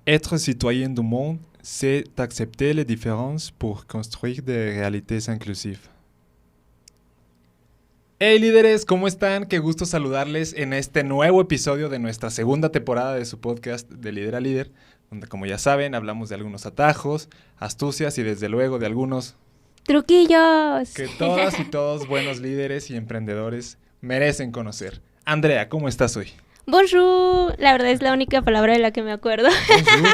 Être citoyen du monde, c'est accepter les différences pour construire des réalités inclusives. Hey líderes, ¿cómo están? Qué gusto saludarles en este nuevo episodio de nuestra segunda temporada de su podcast de Líder a Líder, donde como ya saben hablamos de algunos atajos, astucias y desde luego de algunos truquillos que todas y todos buenos líderes y emprendedores merecen conocer. Andrea, ¿cómo estás hoy? Bonjour, la verdad es la única palabra de la que me acuerdo. Bonjour.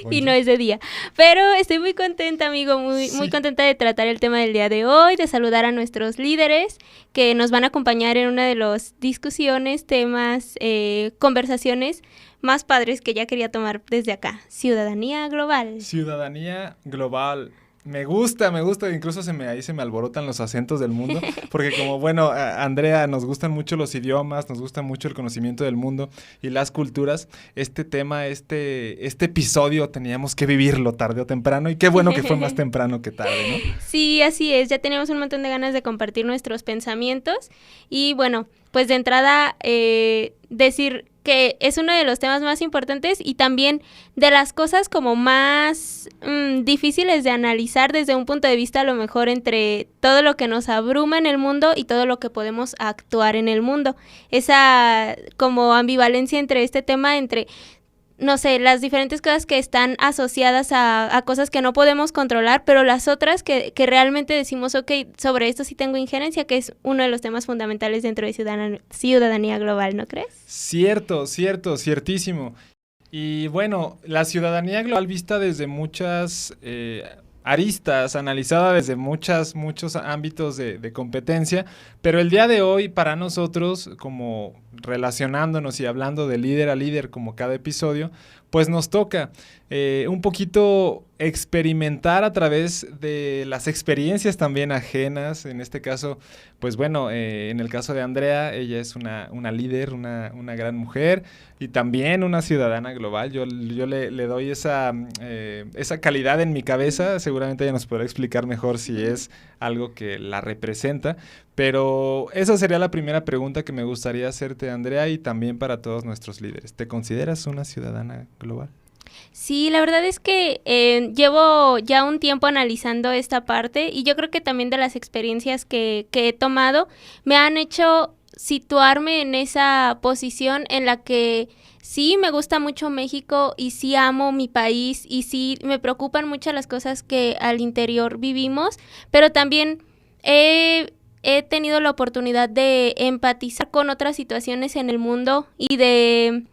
Y no es de día. Pero estoy muy contenta, amigo, muy contenta de tratar el tema del día de hoy, de saludar a nuestros líderes que nos van a acompañar en una de las discusiones, temas, conversaciones más padres que ya quería tomar desde acá. Ciudadanía global. Ciudadanía global. Me gusta, incluso ahí se me alborotan los acentos del mundo, porque como, bueno, Andrea, nos gustan mucho los idiomas, nos gusta mucho el conocimiento del mundo y las culturas. Este tema, este episodio teníamos que vivirlo tarde o temprano, y qué bueno que fue más temprano que tarde, ¿no? Sí, así es, ya teníamos un montón de ganas de compartir nuestros pensamientos y bueno, pues de entrada decir que es uno de los temas más importantes y también de las cosas como más difíciles de analizar desde un punto de vista a lo mejor entre todo lo que nos abruma en el mundo y todo lo que podemos actuar en el mundo. Esa como ambivalencia entre este tema, entre no sé, las diferentes cosas que están asociadas a cosas que no podemos controlar, pero las otras que realmente decimos, ok, sobre esto sí tengo injerencia, que es uno de los temas fundamentales dentro de ciudadanía global, ¿no crees? Ciertísimo. Y bueno, la ciudadanía global vista desde muchas aristas, analizada desde muchos ámbitos de competencia, pero el día de hoy para nosotros, como relacionándonos y hablando de líder a líder como cada episodio, pues nos toca un poquito experimentar a través de las experiencias también ajenas. En este caso, pues bueno, en el caso de Andrea, ella es una líder, una gran mujer y también una ciudadana global. Yo le doy esa calidad en mi cabeza. Seguramente ella nos podrá explicar mejor si es algo que la representa. Pero esa sería la primera pregunta que me gustaría hacerte, Andrea, y también para todos nuestros líderes. ¿Te consideras una ciudadana global? Sí, la verdad es que llevo ya un tiempo analizando esta parte y yo creo que también de las experiencias que he tomado me han hecho situarme en esa posición en la que sí me gusta mucho México y sí amo mi país y sí me preocupan mucho las cosas que al interior vivimos, pero también he tenido la oportunidad de empatizar con otras situaciones en el mundo y de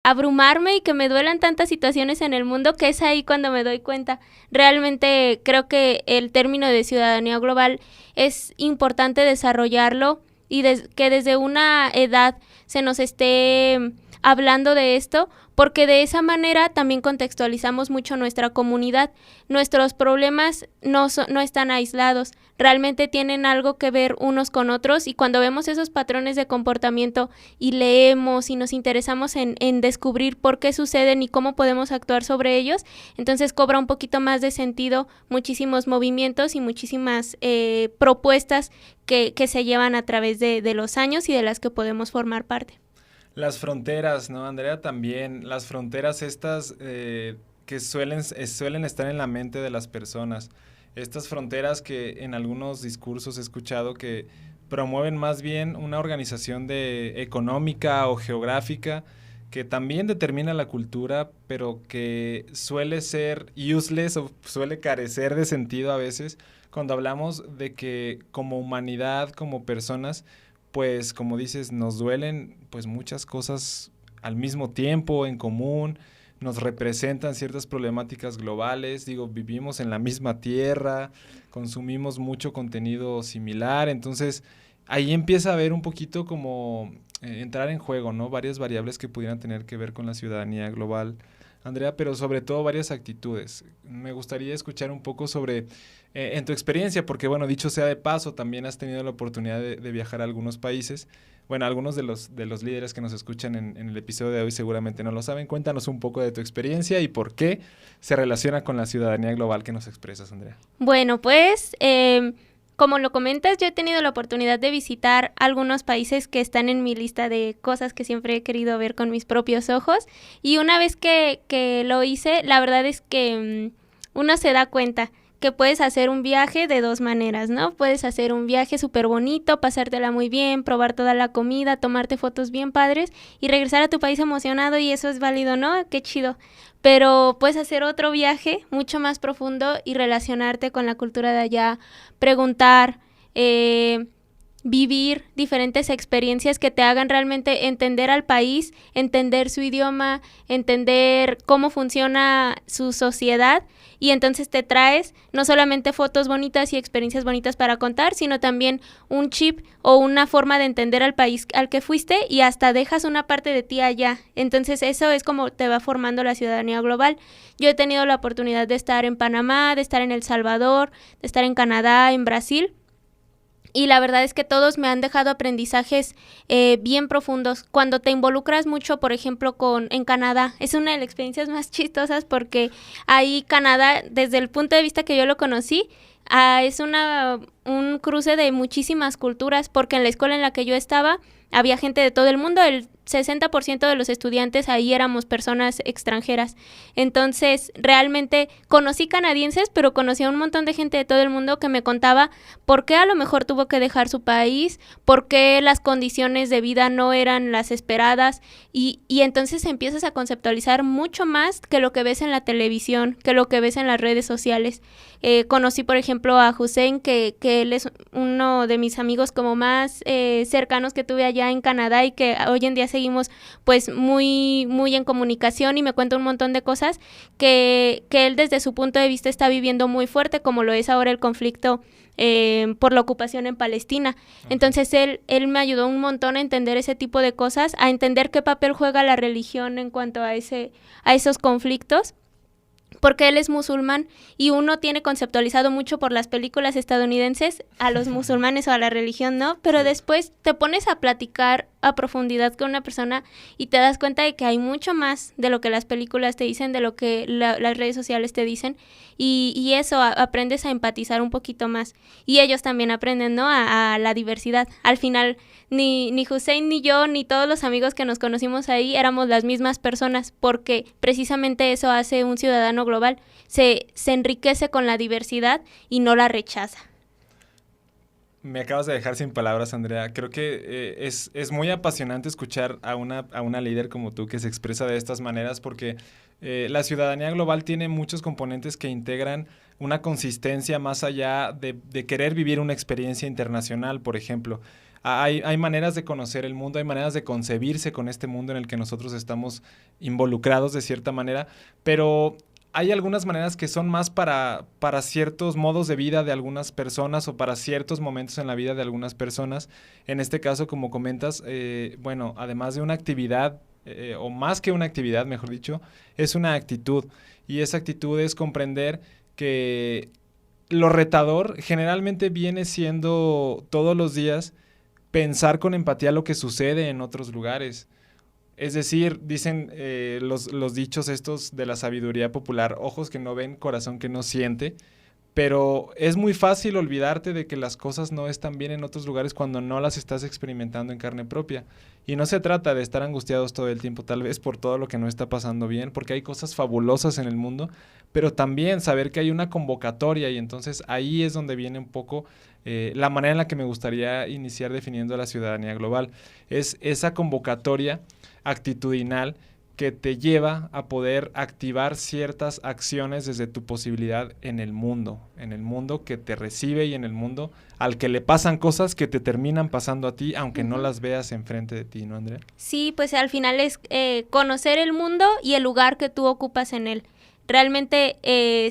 abrumarme y que me duelan tantas situaciones en el mundo que es ahí cuando me doy cuenta. Realmente creo que el término de ciudadanía global es importante desarrollarlo y que desde una edad se nos esté hablando de esto, porque de esa manera también contextualizamos mucho nuestra comunidad. Nuestros problemas no están aislados, realmente tienen algo que ver unos con otros y cuando vemos esos patrones de comportamiento y leemos y nos interesamos en descubrir por qué suceden y cómo podemos actuar sobre ellos, entonces cobra un poquito más de sentido muchísimos movimientos y muchísimas propuestas que se llevan a través de los años y de las que podemos formar parte. Las fronteras, ¿no, Andrea? También las fronteras estas que suelen estar en la mente de las personas. Estas fronteras que en algunos discursos he escuchado que promueven más bien una organización económica o geográfica que también determina la cultura, pero que suele ser useless o suele carecer de sentido a veces cuando hablamos de que como humanidad, como personas, pues como dices, nos duelen pues muchas cosas al mismo tiempo, en común, nos representan ciertas problemáticas globales, vivimos en la misma tierra, consumimos mucho contenido similar, entonces ahí empieza a haber un poquito como entrar en juego, ¿no? Varias variables que pudieran tener que ver con la ciudadanía global. Andrea, pero sobre todo varias actitudes. Me gustaría escuchar un poco sobre, en tu experiencia, porque bueno, dicho sea de paso, también has tenido la oportunidad de viajar a algunos países. Bueno, algunos de los líderes que nos escuchan en el episodio de hoy seguramente no lo saben. Cuéntanos un poco de tu experiencia y por qué se relaciona con la ciudadanía global que nos expresas, Andrea. Bueno, pues como lo comentas, yo he tenido la oportunidad de visitar algunos países que están en mi lista de cosas que siempre he querido ver con mis propios ojos. Y una vez que lo hice, la verdad es que uno se da cuenta que puedes hacer un viaje de dos maneras, ¿no? Puedes hacer un viaje súper bonito, pasártela muy bien, probar toda la comida, tomarte fotos bien padres y regresar a tu país emocionado, y eso es válido, ¿no? Qué chido. Pero puedes hacer otro viaje mucho más profundo y relacionarte con la cultura de allá, preguntar, vivir diferentes experiencias que te hagan realmente entender al país, entender su idioma, entender cómo funciona su sociedad, y entonces te traes no solamente fotos bonitas y experiencias bonitas para contar, sino también un chip o una forma de entender al país al que fuiste, y hasta dejas una parte de ti allá. Entonces eso es como te va formando la ciudadanía global. Yo he tenido la oportunidad de estar en Panamá, de estar en El Salvador, de estar en Canadá, en Brasil. Y la verdad es que todos me han dejado aprendizajes bien profundos. Cuando te involucras mucho, por ejemplo, en Canadá, es una de las experiencias más chistosas, porque ahí Canadá, desde el punto de vista que yo lo conocí, es un cruce de muchísimas culturas, porque en la escuela en la que yo estaba había gente de todo el mundo. El 60% de los estudiantes ahí éramos personas extranjeras. Entonces, realmente conocí canadienses, pero conocí a un montón de gente de todo el mundo que me contaba por qué a lo mejor tuvo que dejar su país, por qué las condiciones de vida no eran las esperadas, y entonces empiezas a conceptualizar mucho más que lo que ves en la televisión, que lo que ves en las redes sociales. Conocí, por ejemplo, a Hussein, que él es uno de mis amigos como más cercanos que tuve allá en Canadá, y que hoy en día seguimos pues muy, muy en comunicación, y me cuenta un montón de cosas que él desde su punto de vista está viviendo muy fuerte, como lo es ahora el conflicto por la ocupación en Palestina. Okay. Entonces él me ayudó un montón a entender ese tipo de cosas, a entender qué papel juega la religión en cuanto a esos conflictos, porque él es musulmán, y uno tiene conceptualizado mucho por las películas estadounidenses a los musulmanes o a la religión, ¿no? Pero sí, después te pones a platicar a profundidad con una persona y te das cuenta de que hay mucho más de lo que las películas te dicen, de lo que las redes sociales te dicen, y eso, aprendes a empatizar un poquito más, y ellos también aprenden, ¿no? A la diversidad. Al final, ni Hussein, ni yo, ni todos los amigos que nos conocimos ahí éramos las mismas personas, porque precisamente eso hace un ciudadano global. Se enriquece con la diversidad y no la rechaza. Me acabas de dejar sin palabras, Andrea. Creo que es muy apasionante escuchar a una líder como tú que se expresa de estas maneras, porque la ciudadanía global tiene muchos componentes que integran una consistencia más allá de querer vivir una experiencia internacional, por ejemplo. Hay maneras de conocer el mundo, hay maneras de concebirse con este mundo en el que nosotros estamos involucrados de cierta manera, pero hay algunas maneras que son más para ciertos modos de vida de algunas personas, o para ciertos momentos en la vida de algunas personas. En este caso, como comentas, bueno, además de una actividad, o más que una actividad, mejor dicho, es una actitud. Y esa actitud es comprender que lo retador generalmente viene siendo todos los días pensar con empatía lo que sucede en otros lugares. Es decir, dicen los dichos estos de la sabiduría popular: ojos que no ven, corazón que no siente. Pero es muy fácil olvidarte de que las cosas no están bien en otros lugares cuando no las estás experimentando en carne propia. Y no se trata de estar angustiados todo el tiempo, tal vez por todo lo que no está pasando bien, porque hay cosas fabulosas en el mundo, pero también saber que hay una convocatoria, y entonces ahí es donde viene un poco la manera en la que me gustaría iniciar definiendo la ciudadanía global. Es esa convocatoria actitudinal que te lleva a poder activar ciertas acciones desde tu posibilidad en el mundo que te recibe, y en el mundo al que le pasan cosas que te terminan pasando a ti, aunque no las veas enfrente de ti, ¿no, Andrea? Sí, pues al final es conocer el mundo y el lugar que tú ocupas en él. Realmente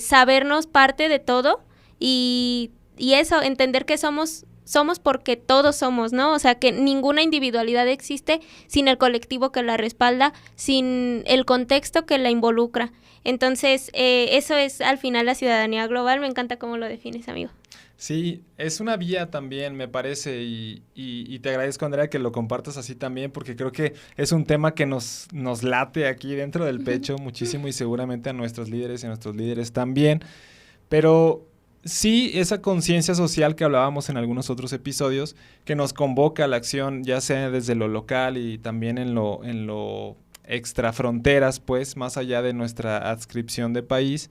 sabernos parte de todo, y eso, entender que somos somos porque todos somos, ¿no? O sea, que ninguna individualidad existe sin el colectivo que la respalda, sin el contexto que la involucra. Entonces, eso es al final la ciudadanía global. Me encanta cómo lo defines, amigo. Sí, es una vía también, me parece, y te agradezco, Andrea, que lo compartas así también, porque creo que es un tema que nos late aquí dentro del pecho muchísimo y seguramente a nuestros líderes y a nuestros líderes también. Pero sí, esa conciencia social que hablábamos en algunos otros episodios, que nos convoca a la acción, ya sea desde lo local y también en lo extra fronteras, pues, más allá de nuestra adscripción de país,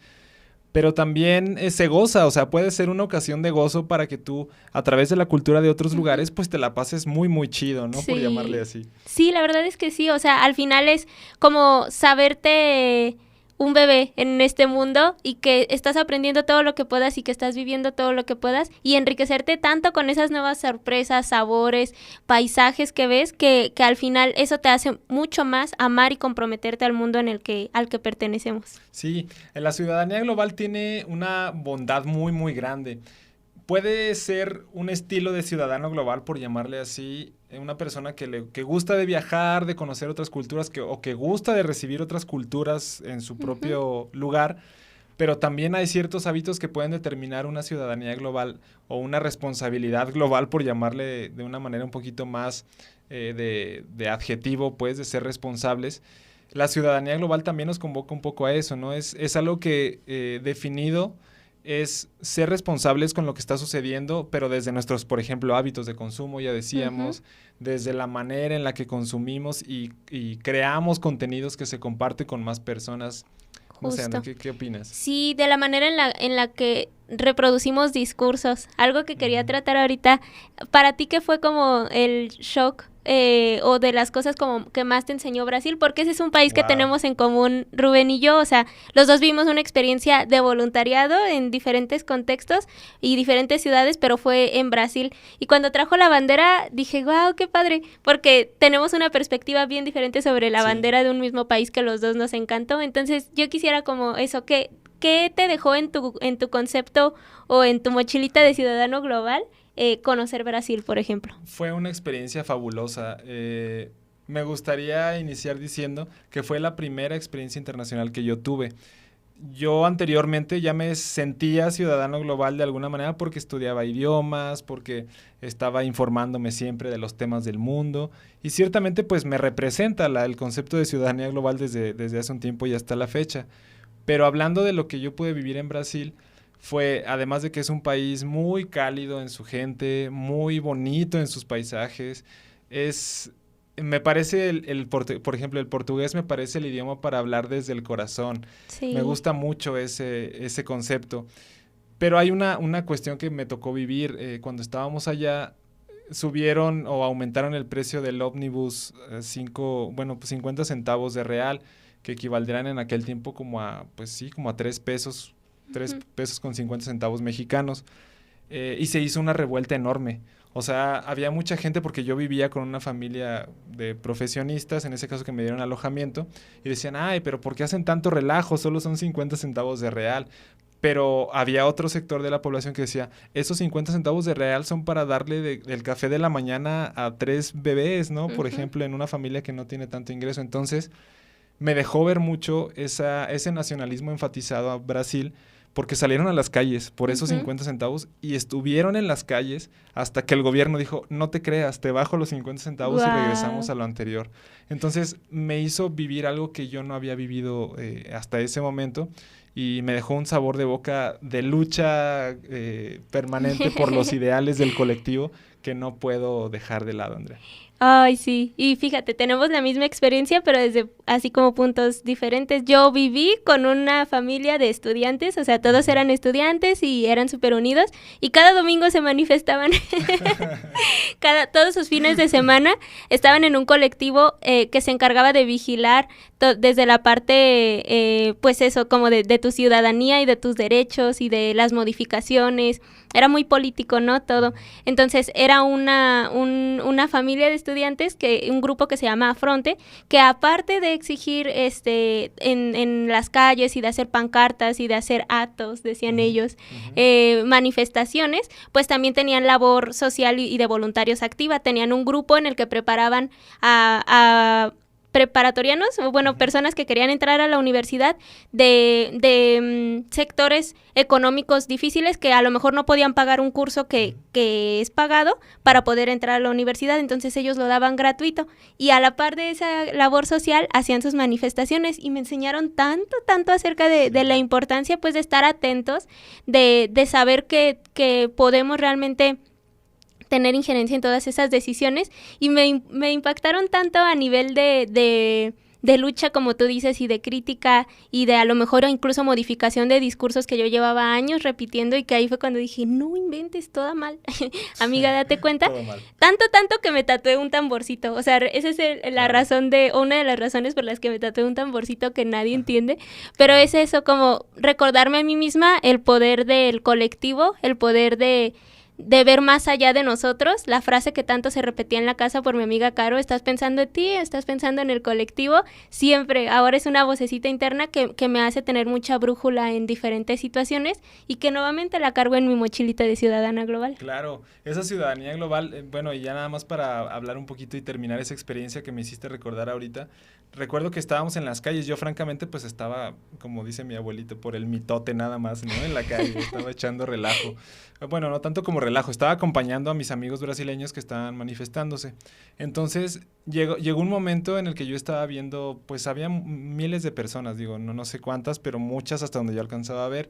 pero también se goza, o sea, puede ser una ocasión de gozo para que tú, a través de la cultura de otros lugares, pues te la pases muy, muy chido, ¿no? Sí. Por llamarle así. Sí, la verdad es que sí, o sea, al final es como saberte un bebé en este mundo y que estás aprendiendo todo lo que puedas y que estás viviendo todo lo que puedas y enriquecerte tanto con esas nuevas sorpresas, sabores, paisajes que ves que al final eso te hace mucho más amar y comprometerte al mundo al que pertenecemos. Sí, la ciudadanía global tiene una bondad muy, muy grande. Puede ser un estilo de ciudadano global, por llamarle así, una persona que gusta de viajar, de conocer otras culturas, o que gusta de recibir otras culturas en su propio lugar, pero también hay ciertos hábitos que pueden determinar una ciudadanía global o una responsabilidad global, por llamarle de una manera un poquito más de adjetivo, pues, de ser responsables. La ciudadanía global también nos convoca un poco a eso, ¿no? Es algo que definido es ser responsables con lo que está sucediendo, pero desde nuestros, por ejemplo, hábitos de consumo, ya decíamos, desde la manera en la que consumimos y creamos contenidos que se comparte con más personas. No sé, Ana, ¿qué opinas? Sí, de la manera en la que reproducimos discursos. Algo que quería tratar ahorita. ¿Para ti qué fue como el shock o de las cosas como que más te enseñó Brasil? Porque ese es un país que tenemos en común, Rubén y yo. O sea, los dos vimos una experiencia de voluntariado en diferentes contextos y diferentes ciudades, pero fue en Brasil. Y cuando trajo la bandera, dije, wow, qué padre, porque tenemos una perspectiva bien diferente sobre la bandera de un mismo país que los dos nos encantó. Entonces, yo quisiera como eso, ¿qué te dejó en tu concepto o en tu mochilita de ciudadano global conocer Brasil, por ejemplo? Fue una experiencia fabulosa. Me gustaría iniciar diciendo que fue la primera experiencia internacional que yo tuve. Yo anteriormente ya me sentía ciudadano global de alguna manera porque estudiaba idiomas, porque estaba informándome siempre de los temas del mundo y ciertamente pues me representa el concepto de ciudadanía global desde hace un tiempo y hasta la fecha. Pero hablando de lo que yo pude vivir en Brasil, fue, además de que es un país muy cálido en su gente, muy bonito en sus paisajes, me parece, por ejemplo, el portugués me parece el idioma para hablar desde el corazón. Sí. Me gusta mucho ese concepto. Pero hay una cuestión que me tocó vivir. Cuando estábamos allá, subieron o aumentaron el precio del ómnibus 50 centavos de real, que equivaldrán en aquel tiempo como a 3 pesos, 3 pesos con 50 centavos mexicanos. Y se hizo una revuelta enorme. O sea, había mucha gente porque yo vivía con una familia de profesionistas, en ese caso que me dieron alojamiento, y decían, ay, pero ¿por qué hacen tanto relajo? Solo son 50 centavos de real. Pero había otro sector de la población que decía, esos 50 centavos de real son para darle del café de la mañana a 3 bebés, ¿no? Por ejemplo, en una familia que no tiene tanto ingreso. Entonces, me dejó ver mucho ese nacionalismo enfatizado a Brasil, porque salieron a las calles por esos 50 centavos y estuvieron en las calles hasta que el gobierno dijo, no te creas, te bajo los 50 centavos y regresamos a lo anterior. Entonces me hizo vivir algo que yo no había vivido hasta ese momento y me dejó un sabor de boca de lucha permanente por los ideales del colectivo que no puedo dejar de lado, Andrea. Ay, sí. Y fíjate, tenemos la misma experiencia, pero desde así como puntos diferentes. Yo viví con una familia de estudiantes, o sea, todos eran estudiantes y eran súper unidos. Y cada domingo se manifestaban. Todos sus fines de semana estaban en un colectivo que se encargaba de vigilar desde la parte, pues eso, como de tu ciudadanía y de tus derechos y de las modificaciones. Era muy político, ¿no? Todo. Entonces, era una familia de estudiantes estudiantes, un grupo que se llama Afronte, que aparte de exigir en las calles y de hacer pancartas y de hacer actos, decían ellos, manifestaciones, pues también tenían labor social y de voluntarios activa. Tenían un grupo en el que preparaban a preparatorianos, bueno, personas que querían entrar a la universidad de sectores económicos difíciles que a lo mejor no podían pagar un curso que es pagado para poder entrar a la universidad, entonces ellos lo daban gratuito y a la par de esa labor social hacían sus manifestaciones y me enseñaron tanto acerca de la importancia pues de estar atentos, de saber que podemos realmente tener injerencia en todas esas decisiones y me impactaron tanto a nivel de lucha, como tú dices, y de crítica y de a lo mejor incluso modificación de discursos que yo llevaba años repitiendo y que ahí fue cuando dije, no inventes, toda mal. Amiga, date cuenta. Todo mal. Tanto que me tatué un tamborcito. O sea, esa es la razón una de las razones por las que me tatué un tamborcito que nadie entiende. Pero es eso, como recordarme a mí misma el poder del colectivo, el poder de ver más allá de nosotros, la frase que tanto se repetía en la casa por mi amiga Caro, estás pensando en ti, estás pensando en el colectivo, siempre, ahora es una vocecita interna que me hace tener mucha brújula en diferentes situaciones y que nuevamente la cargo en mi mochilita de ciudadana global. Claro, esa ciudadanía global, bueno, y ya nada más para hablar un poquito y terminar esa experiencia que me hiciste recordar ahorita, recuerdo que estábamos en las calles, yo francamente pues estaba, como dice mi abuelito, por el mitote nada más, ¿no? En la calle, estaba echando relajo. Bueno, no tanto como relajo, estaba acompañando a mis amigos brasileños que estaban manifestándose. Entonces, llegó un momento en el que yo estaba viendo, pues había miles de personas, digo, no sé cuántas, pero muchas hasta donde yo alcanzaba a ver.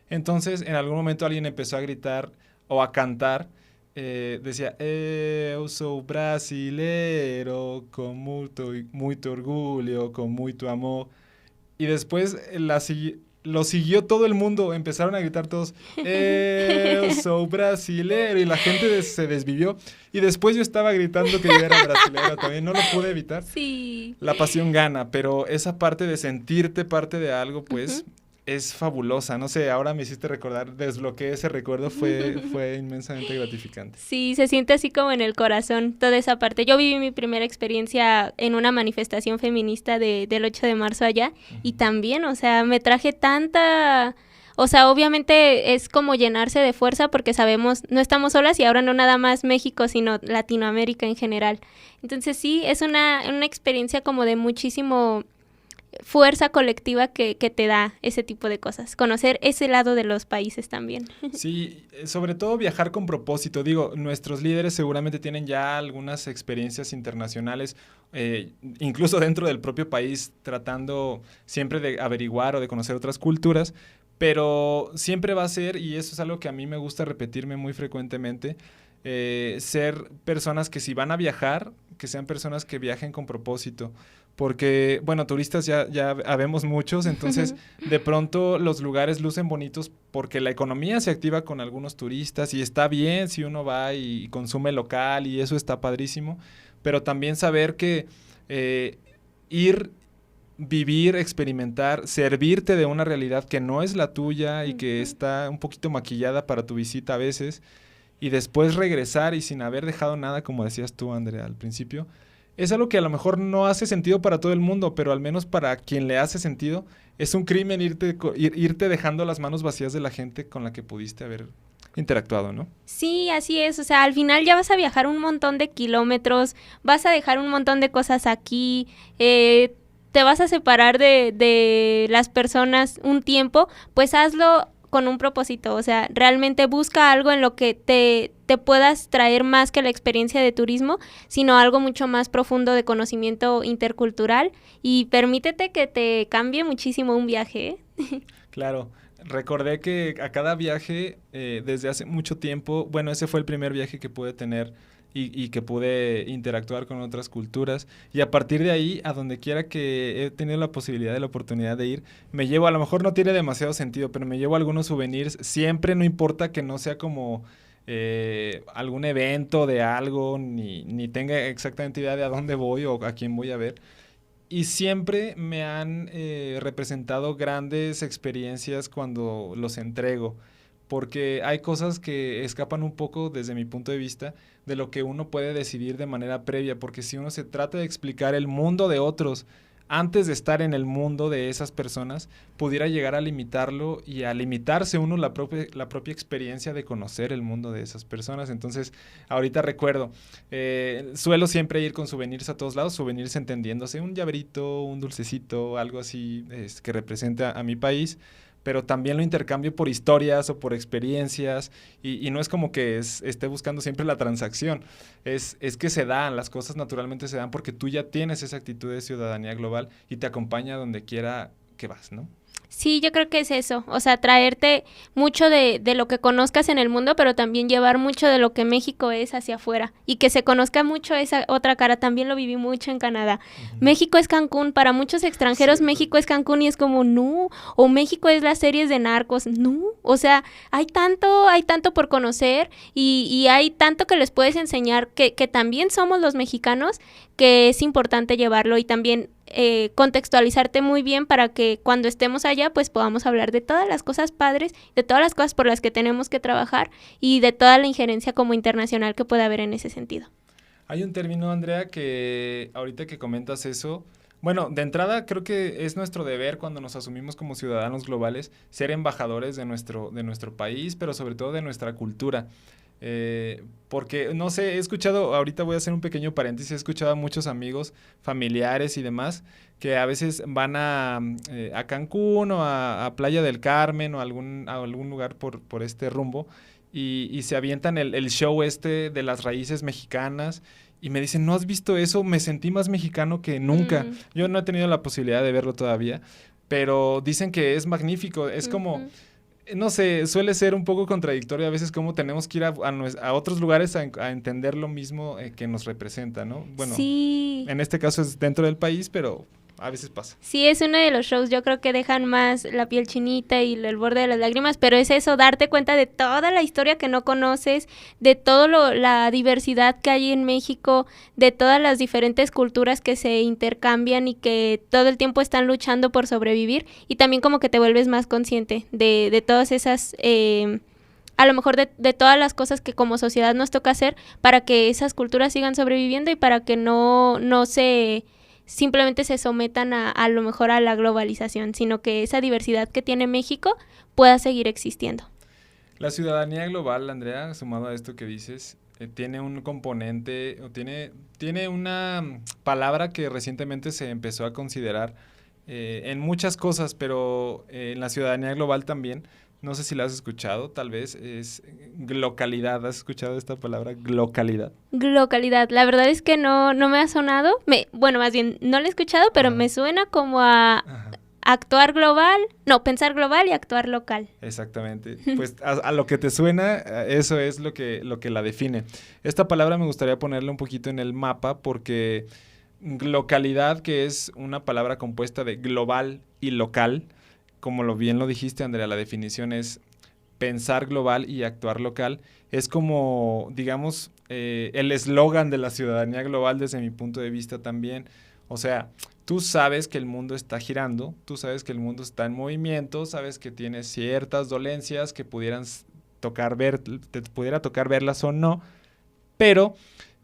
Entonces, en algún momento alguien empezó a gritar o a cantar, decía, eu sou brasileiro, con muito orgulho, con muito amor. Y después lo siguió todo el mundo, empezaron a gritar todos, eu sou brasileiro, y la gente se desvivió. Y después yo estaba gritando que yo era brasileiro también, no lo pude evitar. Sí. La pasión gana, pero esa parte de sentirte parte de algo, pues, es fabulosa. No sé, ahora me hiciste recordar, desbloqueé ese recuerdo, fue inmensamente gratificante. Sí, se siente así como en el corazón toda esa parte. Yo viví mi primera experiencia en una manifestación feminista del 8 de marzo allá y también, o sea, me traje tanta... O sea, obviamente es como llenarse de fuerza porque sabemos, no estamos solas y ahora no nada más México, sino Latinoamérica en general. Entonces sí, es una experiencia como de muchísimo fuerza colectiva que te da ese tipo de cosas, conocer ese lado de los países también. Sí, sobre todo viajar con propósito. Digo, nuestros líderes seguramente tienen ya algunas experiencias internacionales, incluso dentro del propio país, tratando siempre de averiguar o de conocer otras culturas, pero siempre va a ser, y eso es algo que a mí me gusta repetirme muy frecuentemente, ser personas que si van a viajar, que sean personas que viajen con propósito, porque, bueno, turistas ya habemos muchos, entonces de pronto los lugares lucen bonitos porque la economía se activa con algunos turistas y está bien si uno va y consume local y eso está padrísimo, pero también saber que ir, vivir, experimentar, servirte de una realidad que no es la tuya y que está un poquito maquillada para tu visita a veces, y después regresar y sin haber dejado nada, como decías tú, Andrea, al principio, es algo que a lo mejor no hace sentido para todo el mundo, pero al menos para quien le hace sentido, es un crimen irte dejando las manos vacías de la gente con la que pudiste haber interactuado, ¿no? Sí, así es, o sea, al final ya vas a viajar un montón de kilómetros, vas a dejar un montón de cosas aquí, te vas a separar de las personas un tiempo, pues hazlo con un propósito, o sea, realmente busca algo en lo que te puedas traer más que la experiencia de turismo, sino algo mucho más profundo de conocimiento intercultural y permítete que te cambie muchísimo un viaje, ¿eh? Claro, recordé que a cada viaje, desde hace mucho tiempo, bueno, ese fue el primer viaje que pude tener y que pude interactuar con otras culturas, y a partir de ahí, a donde quiera que he tenido la posibilidad, la oportunidad de ir, me llevo, a lo mejor no tiene demasiado sentido, pero me llevo algunos souvenirs, siempre, no importa que no sea como algún evento de algo, ni tenga exactamente idea de a dónde voy o a quién voy a ver, y siempre me han representado grandes experiencias cuando los entrego, porque hay cosas que escapan un poco, desde mi punto de vista, de lo que uno puede decidir de manera previa, porque si uno se trata de explicar el mundo de otros antes de estar en el mundo de esas personas, pudiera llegar a limitarlo y a limitarse uno la propia experiencia de conocer el mundo de esas personas. Entonces, ahorita recuerdo, suelo siempre ir con souvenirs a todos lados, souvenirs entendiéndose, un llaverito, un dulcecito, algo así que represente a mi país, pero también lo intercambio por historias o por experiencias, y no es como que esté buscando siempre la transacción, es que se dan, las cosas naturalmente se dan porque tú ya tienes esa actitud de ciudadanía global y te acompaña donde quiera que vas, ¿no? Sí, yo creo que es eso, o sea, traerte mucho de lo que conozcas en el mundo, pero también llevar mucho de lo que México es hacia afuera y que se conozca mucho esa otra cara. También lo viví mucho en Canadá. México es Cancún, para muchos extranjeros México es Cancún y es como, no, o México es las series de narcos, no, o sea, hay tanto por conocer y hay tanto que les puedes enseñar que también somos los mexicanos, que es importante llevarlo y también contextualizarte muy bien para que cuando estemos allá pues podamos hablar de todas las cosas padres, de todas las cosas por las que tenemos que trabajar y de toda la injerencia como internacional que puede haber en ese sentido. Hay un término, Andrea, que ahorita que comentas eso, bueno, de entrada creo que es nuestro deber cuando nos asumimos como ciudadanos globales ser embajadores de nuestro país, pero sobre todo de nuestra cultura. Porque, no sé, he escuchado, ahorita voy a hacer un pequeño paréntesis, he escuchado a muchos amigos, familiares y demás, que a veces van a Cancún o a Playa del Carmen o a algún lugar por este rumbo y se avientan el show de las raíces mexicanas y me dicen, ¿no has visto eso? Me sentí más mexicano que nunca. Yo no he tenido la posibilidad de verlo todavía, pero dicen que es magnífico, es como... No sé, suele ser un poco contradictorio a veces cómo tenemos que ir a otros lugares a entender lo mismo que nos representa, ¿no? Bueno, sí. En este caso es dentro del país, pero a veces pasa. Sí, es uno de los shows, yo creo que dejan más la piel chinita y el borde de las lágrimas, pero es eso, darte cuenta de toda la historia que no conoces, de toda la diversidad que hay en México, de todas las diferentes culturas que se intercambian y que todo el tiempo están luchando por sobrevivir, y también como que te vuelves más consciente de todas esas... a lo mejor de todas las cosas que como sociedad nos toca hacer para que esas culturas sigan sobreviviendo y para que no simplemente se sometan a lo mejor a la globalización, sino que esa diversidad que tiene México pueda seguir existiendo. La ciudadanía global, Andrea, sumado a esto que dices, tiene un componente, o tiene una palabra que recientemente se empezó a considerar en muchas cosas, pero en la ciudadanía global también. No sé si la has escuchado, tal vez, es glocalidad. ¿Has escuchado esta palabra, glocalidad? Glocalidad, la verdad es que no me ha sonado, bueno, más bien, no la he escuchado, pero me suena como a actuar global, pensar global y actuar local. Exactamente, pues a lo que te suena, eso es lo que la define. Esta palabra me gustaría ponerla un poquito en el mapa porque glocalidad, que es una palabra compuesta de global y local, como bien lo dijiste, Andrea, la definición es pensar global y actuar local. Es como, digamos, el eslogan de la ciudadanía global desde mi punto de vista también. O sea, tú sabes que el mundo está girando, tú sabes que el mundo está en movimiento, sabes que tiene ciertas dolencias que te pudiera tocar verlas o no, pero...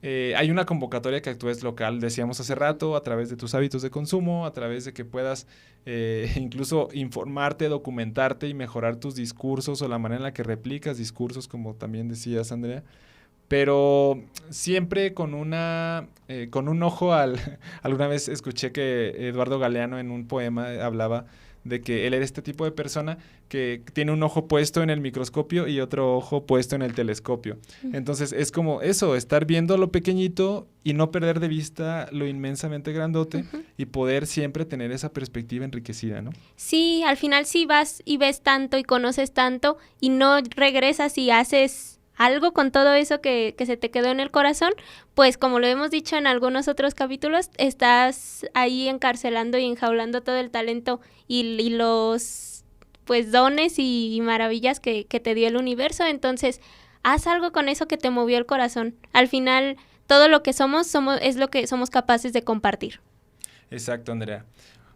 hay una convocatoria que actúes local, decíamos hace rato, a través de tus hábitos de consumo, a través de que puedas incluso informarte, documentarte y mejorar tus discursos o la manera en la que replicas discursos, como también decías, Andrea, pero siempre con un ojo alguna vez escuché que Eduardo Galeano en un poema hablaba de que él era este tipo de persona que tiene un ojo puesto en el microscopio y otro ojo puesto en el telescopio. Entonces es como eso, estar viendo lo pequeñito y no perder de vista lo inmensamente grandote y poder siempre tener esa perspectiva enriquecida, ¿no? Sí, al final sí vas y ves tanto y conoces tanto y no regresas y haces algo con todo eso que se te quedó en el corazón, pues como lo hemos dicho en algunos otros capítulos, estás ahí encarcelando y enjaulando todo el talento y los pues dones y maravillas que te dio el universo. Entonces haz algo con eso que te movió el corazón. Al final todo lo que somos es lo que somos capaces de compartir. Exacto, Andrea.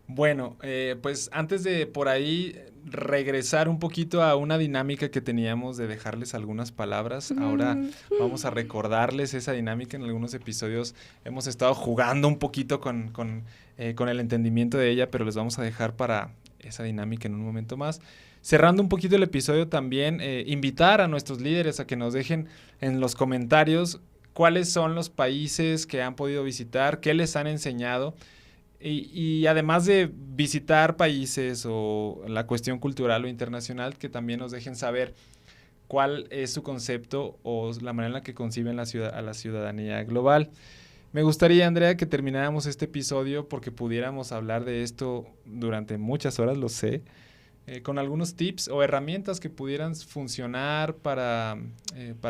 Bueno, pues antes de por ahí regresar un poquito a una dinámica que teníamos de dejarles algunas palabras, ahora vamos a recordarles esa dinámica. En algunos episodios hemos estado jugando un poquito con el entendimiento de ella, pero les vamos a dejar para esa dinámica en un momento más. Cerrando un poquito el episodio también, invitar a nuestros líderes a que nos dejen en los comentarios cuáles son los países que han podido visitar, qué les han enseñado. Y además de visitar países o la cuestión cultural o internacional, que también nos dejen saber cuál es su concepto o la manera en la que conciben a la ciudadanía global. Me gustaría, Andrea, que termináramos este episodio porque pudiéramos hablar de esto durante muchas horas, lo sé, con algunos tips o herramientas que pudieran funcionar para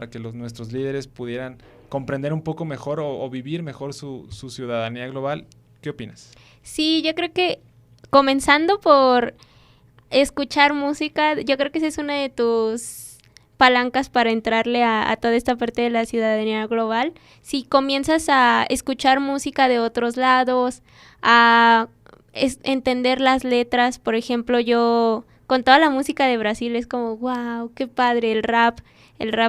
que nuestros líderes pudieran comprender un poco mejor o vivir mejor su ciudadanía global. ¿Qué opinas? Sí, yo creo que comenzando por escuchar música, yo creo que esa es una de tus palancas para entrarle a toda esta parte de la ciudadanía global. Si comienzas a escuchar música de otros lados, a entender las letras, por ejemplo, yo con toda la música de Brasil es como, wow, qué padre el rap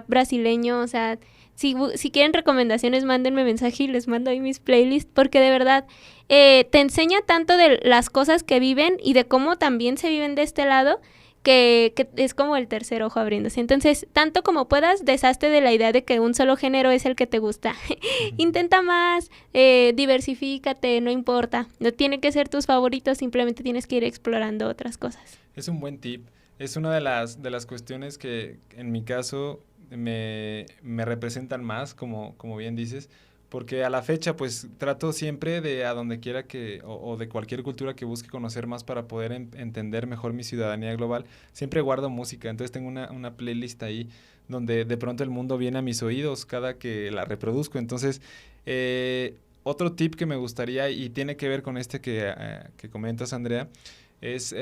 brasileño, o sea, si quieren recomendaciones, mándenme mensaje y les mando ahí mis playlists, porque de verdad te enseña tanto de las cosas que viven y de cómo también se viven de este lado, que es como el tercer ojo abriéndose. Entonces, tanto como puedas, deshazte de la idea de que un solo género es el que te gusta. Intenta más, diversifícate, no importa. No tiene que ser tus favoritos, simplemente tienes que ir explorando otras cosas. Es un buen tip. Es una de las cuestiones que en mi caso me representan más, como bien dices, porque a la fecha pues trato siempre de a donde quiera o de cualquier cultura que busque conocer más para poder entender mejor mi ciudadanía global, siempre guardo música. Entonces tengo una playlist ahí donde de pronto el mundo viene a mis oídos cada que la reproduzco. Entonces, otro tip que me gustaría, y tiene que ver con que comentas, Andrea, es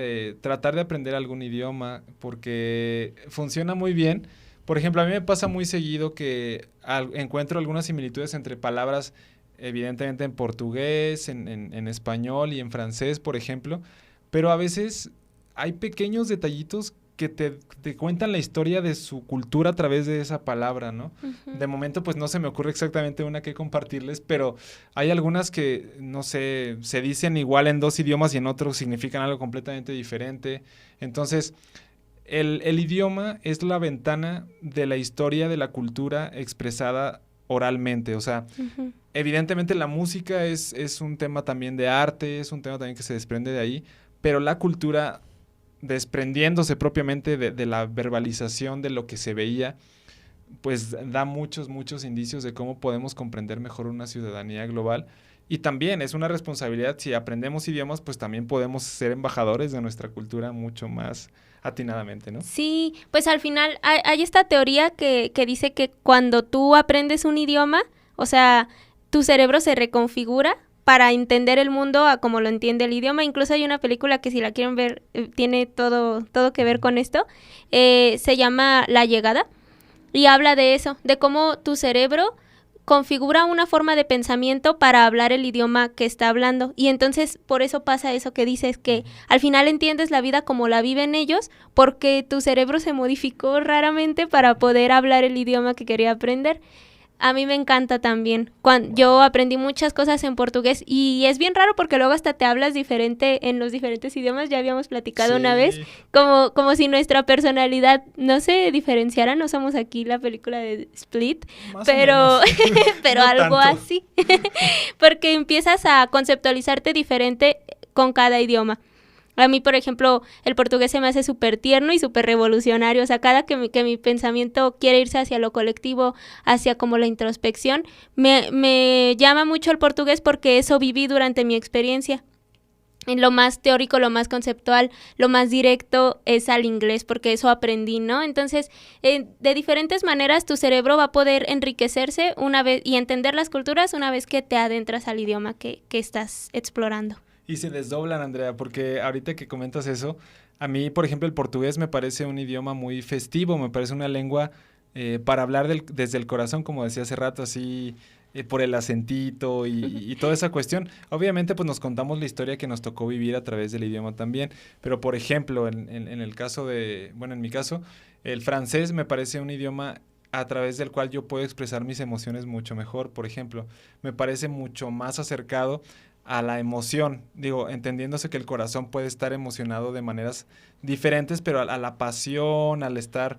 tratar de aprender algún idioma, porque funciona muy bien. Por ejemplo, a mí me pasa muy seguido que encuentro algunas similitudes entre palabras, evidentemente en portugués, en español y en francés, por ejemplo, pero a veces hay pequeños detallitos que te cuentan la historia de su cultura a través de esa palabra, ¿no? Uh-huh. De momento, pues no se me ocurre exactamente una que compartirles, pero hay algunas que, no sé, se dicen igual en dos idiomas y en otros significan algo completamente diferente. Entonces, el idioma es la ventana de la historia de la cultura expresada oralmente. O sea, uh-huh, evidentemente la música es un tema también de arte, es un tema también que se desprende de ahí, pero la cultura, desprendiéndose propiamente de la verbalización de lo que se veía, pues da muchos indicios de cómo podemos comprender mejor una ciudadanía global. Y también es una responsabilidad, si aprendemos idiomas, pues también podemos ser embajadores de nuestra cultura mucho más atinadamente, ¿no? Sí, pues al final hay esta teoría que dice que cuando tú aprendes un idioma, o sea, tu cerebro se reconfigura para entender el mundo a como lo entiende el idioma. Incluso hay una película que, si la quieren ver, tiene todo que ver con esto. Se llama La Llegada y habla de eso, de cómo tu cerebro configura una forma de pensamiento para hablar el idioma que está hablando. Y entonces por eso pasa eso que dices, que al final entiendes la vida como la viven ellos, porque tu cerebro se modificó raramente para poder hablar el idioma que quería aprender. A mí me encanta también. Yo aprendí muchas cosas en portugués y es bien raro porque luego hasta te hablas diferente en los diferentes idiomas. Ya habíamos platicado una vez, como si nuestra personalidad no se diferenciara. No somos aquí la película de Split, pero no algo tanto. Así. Porque empiezas a conceptualizarte diferente con cada idioma. A mí, por ejemplo, el portugués se me hace súper tierno y súper revolucionario. O sea, cada que mi pensamiento quiere irse hacia lo colectivo, hacia como la introspección, me llama mucho el portugués porque eso viví durante mi experiencia. En lo más teórico, lo más conceptual, lo más directo es al inglés, porque eso aprendí, ¿no? Entonces, de diferentes maneras tu cerebro va a poder enriquecerse una vez y entender las culturas una vez que te adentras al idioma que estás explorando. Y se desdoblan, Andrea, porque ahorita que comentas eso, a mí, por ejemplo, el portugués me parece un idioma muy festivo, me parece una lengua para hablar desde el corazón, como decía hace rato, así por el acentito y toda esa cuestión. Obviamente, pues nos contamos la historia que nos tocó vivir a través del idioma también, pero por ejemplo, en el caso en mi caso, el francés me parece un idioma a través del cual yo puedo expresar mis emociones mucho mejor. Por ejemplo, me parece mucho más acercado a la emoción, digo, entendiéndose que el corazón puede estar emocionado de maneras diferentes, pero a la pasión, al estar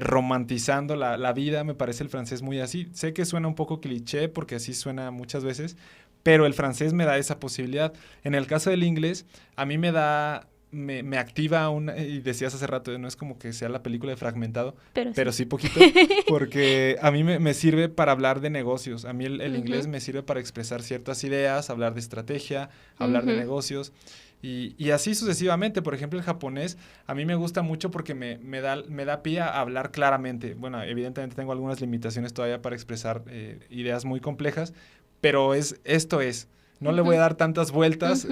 romantizando la vida, me parece el francés muy así. Sé que suena un poco cliché porque así suena muchas veces, pero el francés me da esa posibilidad. En el caso del inglés, a mí me activa y decías hace rato, no es como que sea la película de Fragmentado, pero sí poquito, porque a mí me sirve para hablar de negocios. A mí el inglés me sirve para expresar ciertas ideas, hablar de estrategia, hablar de negocios, y así sucesivamente. Por ejemplo, el japonés a mí me gusta mucho porque me da pie a hablar claramente. Bueno, evidentemente tengo algunas limitaciones todavía para expresar ideas muy complejas, pero esto es. No le voy a dar tantas vueltas,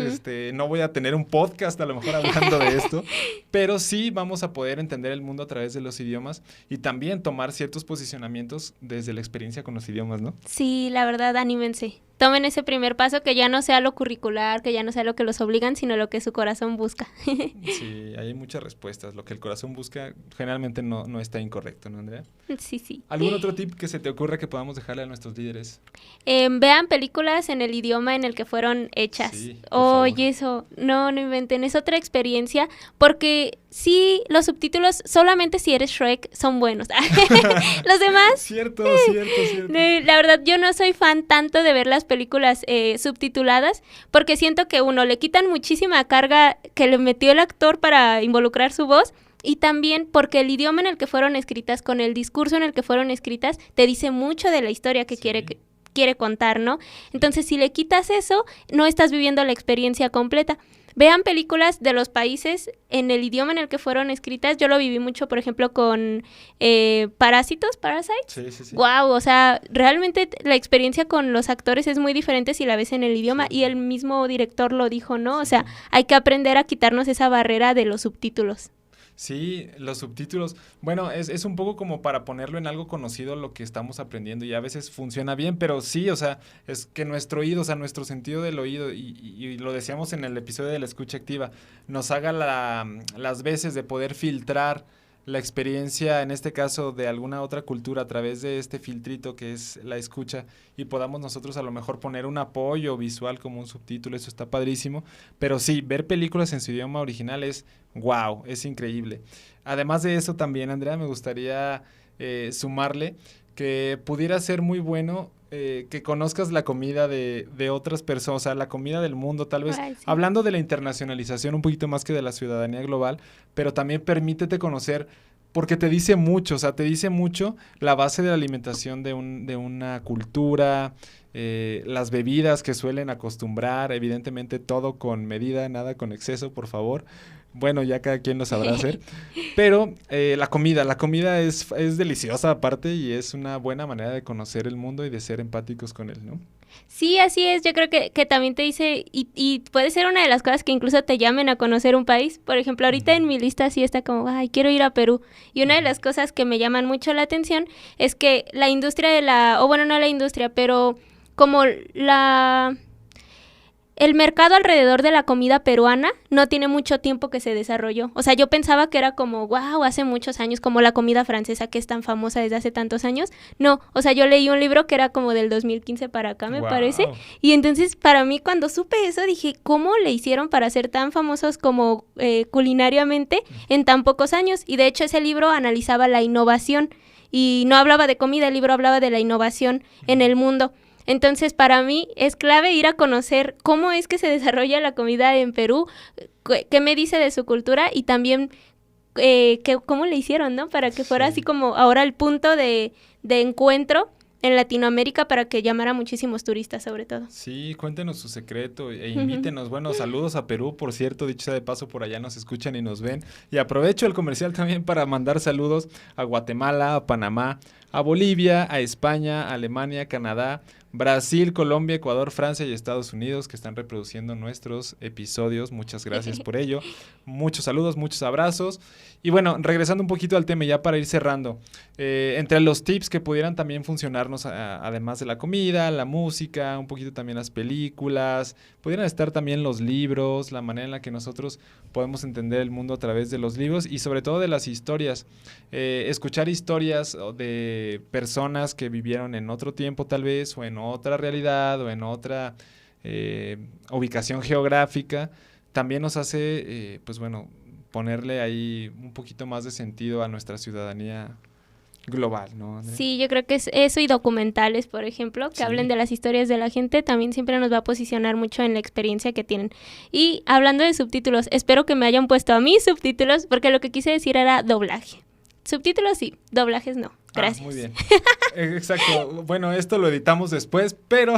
no voy a tener un podcast a lo mejor hablando de esto, pero sí vamos a poder entender el mundo a través de los idiomas y también tomar ciertos posicionamientos desde la experiencia con los idiomas, ¿no? Sí, la verdad, anímense. Tomen ese primer paso, que ya no sea lo curricular, que ya no sea lo que los obligan, sino lo que su corazón busca. Sí, hay muchas respuestas. Lo que el corazón busca generalmente no está incorrecto, ¿no, Andrea? Sí. ¿Algún otro tip que se te ocurra que podamos dejarle a nuestros líderes? Vean películas en el idioma en el que fueron hechas. Sí, Oye, eso, no inventen, es otra experiencia, porque sí, los subtítulos solamente si eres Shrek son buenos. Los demás... Cierto. La verdad, yo no soy fan tanto de ver las películas subtituladas, porque siento que uno, le quitan muchísima carga que le metió el actor para involucrar su voz, y también porque el idioma en el que fueron escritas, con el discurso en el que fueron escritas, te dice mucho de la historia que quiere contar, ¿no? Entonces, si le quitas eso, no estás viviendo la experiencia completa. Vean películas de los países en el idioma en el que fueron escritas. Yo lo viví mucho, por ejemplo, con Parasites. Sí. Wow, o sea, realmente la experiencia con los actores es muy diferente si la ves en el idioma, y el mismo director lo dijo, ¿no? O sea, hay que aprender a quitarnos esa barrera de los subtítulos. Sí, los subtítulos, bueno, es un poco como para ponerlo en algo conocido lo que estamos aprendiendo, y a veces funciona bien, pero sí, o sea, es que nuestro oído, o sea, nuestro sentido del oído, y lo decíamos en el episodio de la escucha activa, nos haga las veces de poder filtrar la experiencia, en este caso, de alguna otra cultura a través de este filtrito que es la escucha, y podamos nosotros a lo mejor poner un apoyo visual como un subtítulo. Eso está padrísimo, pero sí, ver películas en su idioma original es wow, es increíble. Además de eso también, Andrea, me gustaría sumarle que pudiera ser muy bueno que conozcas la comida de otras personas, o sea, la comida del mundo, tal vez, Ay, sí. hablando de la internacionalización un poquito más que de la ciudadanía global, pero también permítete conocer, porque te dice mucho, o sea, te dice mucho la base de la alimentación de una cultura, las bebidas que suelen acostumbrar, evidentemente todo con medida, nada con exceso, por favor. Bueno, ya cada quien lo sabrá hacer, pero la comida es deliciosa aparte, y es una buena manera de conocer el mundo y de ser empáticos con él, ¿no? Sí, así es. Yo creo que también te dice, y puede ser una de las cosas que incluso te llamen a conocer un país. Por ejemplo, ahorita en mi lista sí está como, ay, quiero ir a Perú. Y una de las cosas que me llaman mucho la atención es que la industria no la industria, pero como el mercado alrededor de la comida peruana no tiene mucho tiempo que se desarrolló. O sea, yo pensaba que era como, wow, hace muchos años, como la comida francesa que es tan famosa desde hace tantos años. No, o sea, yo leí un libro que era como del 2015 para acá, me parece. Y entonces, para mí, cuando supe eso, dije, ¿cómo le hicieron para ser tan famosos como culinariamente en tan pocos años? Y de hecho, ese libro analizaba la innovación. Y no hablaba de comida, el libro hablaba de la innovación en el mundo. Entonces, para mí es clave ir a conocer cómo es que se desarrolla la comida en Perú, qué me dice de su cultura, y también cómo le hicieron, ¿no? Para que fuera así como ahora el punto de encuentro en Latinoamérica, para que llamara a muchísimos turistas, sobre todo. Sí, cuéntenos su secreto e invítenos. Bueno, saludos a Perú, por cierto, dicho sea de paso, por allá nos escuchan y nos ven. Y aprovecho el comercial también para mandar saludos a Guatemala, a Panamá, a Bolivia, a España, a Alemania, Canadá, Brasil, Colombia, Ecuador, Francia y Estados Unidos, que están reproduciendo nuestros episodios. Muchas gracias por ello. Muchos saludos, muchos abrazos. Y bueno, regresando un poquito al tema ya para ir cerrando, entre los tips que pudieran también funcionarnos, además de la comida, la música, un poquito también las películas, pudieran estar también los libros, la manera en la que nosotros podemos entender el mundo a través de los libros y sobre todo de las historias. Escuchar historias de personas que vivieron en otro tiempo tal vez, o en otra realidad, o en otra ubicación geográfica, también nos hace, pues bueno, ponerle ahí un poquito más de sentido a nuestra ciudadanía global, ¿no, Andrea? Sí, yo creo que es eso y documentales, por ejemplo, que hablen de las historias de la gente, también siempre nos va a posicionar mucho en la experiencia que tienen. Y hablando de subtítulos, espero que me hayan puesto a mí subtítulos, porque lo que quise decir era doblaje. Subtítulos sí, doblajes no. Gracias. Muy bien. Exacto. Bueno, esto lo editamos después, pero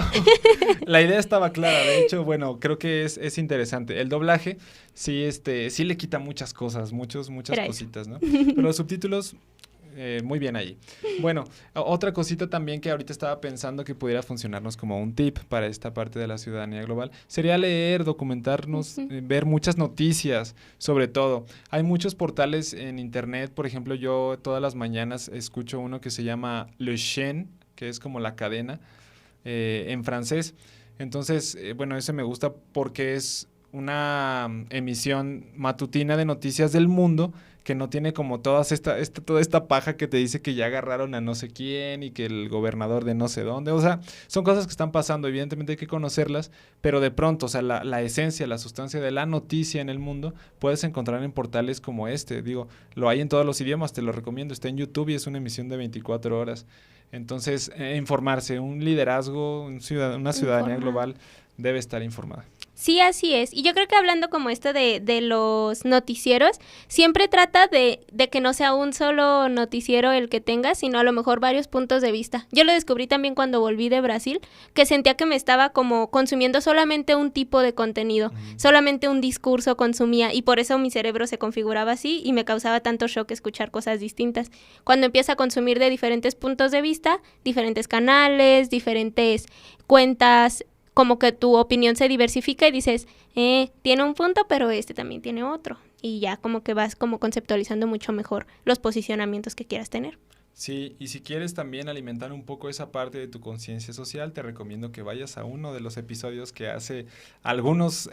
la idea estaba clara. De hecho, bueno, creo que es interesante. El doblaje sí, sí le quita muchas cosas, muchas cositas, ¿no? Pero los subtítulos, muy bien ahí. Bueno, otra cosita también que ahorita estaba pensando que pudiera funcionarnos como un tip para esta parte de la ciudadanía global sería leer, documentarnos, ver muchas noticias, sobre todo. Hay muchos portales en internet, por ejemplo, yo todas las mañanas escucho uno que se llama Le Chaîne, que es como la cadena en francés. Entonces, bueno, ese me gusta porque es una emisión matutina de noticias del mundo que no tiene como toda esta paja que te dice que ya agarraron a no sé quién y que el gobernador de no sé dónde. O sea, son cosas que están pasando, evidentemente hay que conocerlas, pero de pronto, o sea, la esencia, la sustancia de la noticia en el mundo puedes encontrar en portales como este. Digo, lo hay en todos los idiomas, te lo recomiendo, está en YouTube y es una emisión de 24 horas. Entonces, informarse, un liderazgo, una ciudadanía global debe estar informada. Sí, así es. Y yo creo que hablando como esto de los noticieros, siempre trata de que no sea un solo noticiero el que tengas, sino a lo mejor varios puntos de vista. Yo lo descubrí también cuando volví de Brasil, que sentía que me estaba como consumiendo solamente un tipo de contenido, solamente un discurso consumía, y por eso mi cerebro se configuraba así y me causaba tanto shock escuchar cosas distintas. Cuando empieza a consumir de diferentes puntos de vista, diferentes canales, diferentes cuentas, como que tu opinión se diversifica y dices, tiene un punto, pero este también tiene otro. Y ya como que vas como conceptualizando mucho mejor los posicionamientos que quieras tener. Sí, y si quieres también alimentar un poco esa parte de tu conciencia social, te recomiendo que vayas a uno de los episodios que hace algunos,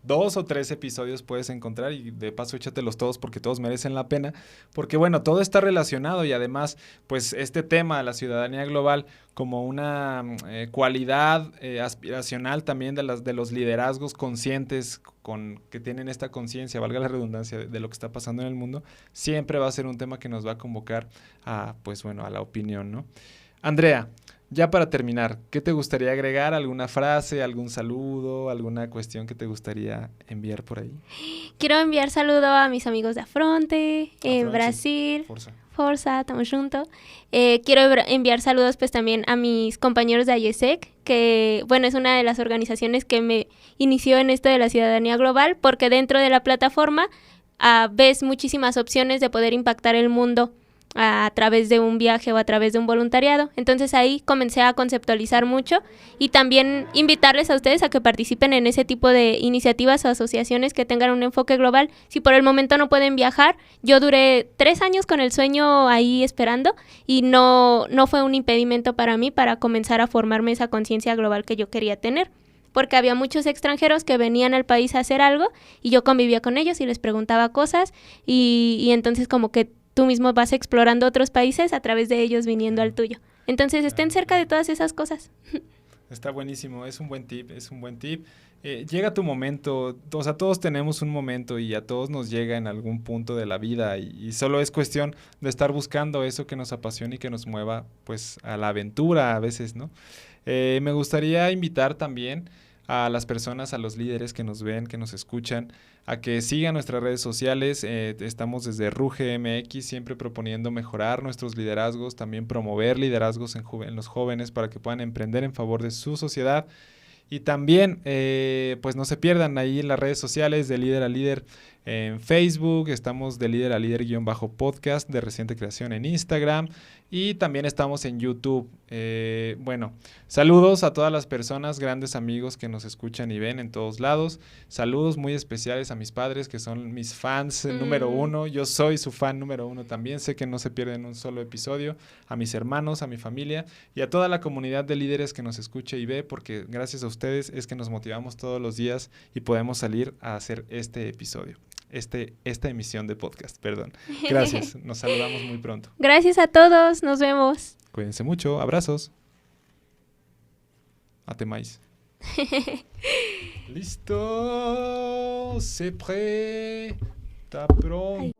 2 o 3 episodios puedes encontrar, y de paso échatelos todos porque todos merecen la pena, porque bueno, todo está relacionado y además, pues este tema, la ciudadanía global, como una cualidad aspiracional también de los liderazgos conscientes que tienen esta conciencia, valga la redundancia, de lo que está pasando en el mundo, siempre va a ser un tema que nos va a convocar a, pues bueno, a la opinión, ¿no? Andrea, ya para terminar, ¿qué te gustaría agregar? ¿Alguna frase, algún saludo, alguna cuestión que te gustaría enviar por ahí? Quiero enviar saludo a mis amigos de Afronte, en Brasil. Forza, estamos juntos. Quiero enviar saludos pues también a mis compañeros de IESEC, que bueno, es una de las organizaciones que me inició en esto de la ciudadanía global, porque dentro de la plataforma ves muchísimas opciones de poder impactar el mundo a través de un viaje o a través de un voluntariado. Entonces ahí comencé a conceptualizar mucho y también invitarles a ustedes a que participen en ese tipo de iniciativas o asociaciones que tengan un enfoque global. Si por el momento no pueden viajar, yo duré 3 años con el sueño ahí esperando y no fue un impedimento para mí para comenzar a formarme esa conciencia global que yo quería tener, porque había muchos extranjeros que venían al país a hacer algo y yo convivía con ellos y les preguntaba cosas y entonces como que tú mismo vas explorando otros países a través de ellos viniendo al tuyo. Entonces estén cerca de todas esas cosas. Está buenísimo, es un buen tip, llega tu momento, o sea, todos tenemos un momento y a todos nos llega en algún punto de la vida y solo es cuestión de estar buscando eso que nos apasiona y que nos mueva pues a la aventura a veces, ¿no? Me gustaría invitar también a las personas, a los líderes que nos ven, que nos escuchan, a que sigan nuestras redes sociales. Estamos desde Ruge MX siempre proponiendo mejorar nuestros liderazgos, también promover liderazgos en los jóvenes para que puedan emprender en favor de su sociedad. Y también, pues no se pierdan ahí en las redes sociales de Líder a Líder, en Facebook, estamos de líder a líder-podcast de reciente creación en Instagram y también estamos en YouTube. Bueno, saludos a todas las personas, grandes amigos que nos escuchan y ven en todos lados. Saludos muy especiales a mis padres que son mis fans número uno. Yo soy su fan número uno también. Sé que no se pierden un solo episodio. A mis hermanos, a mi familia y a toda la comunidad de líderes que nos escucha y ve, porque gracias a ustedes es que nos motivamos todos los días y podemos salir a hacer este episodio. Esta emisión de podcast, perdón. Gracias, nos saludamos muy pronto. Gracias a todos, nos vemos. Cuídense mucho, abrazos. Atemais. Listo, c'est prêt. T'as pronto.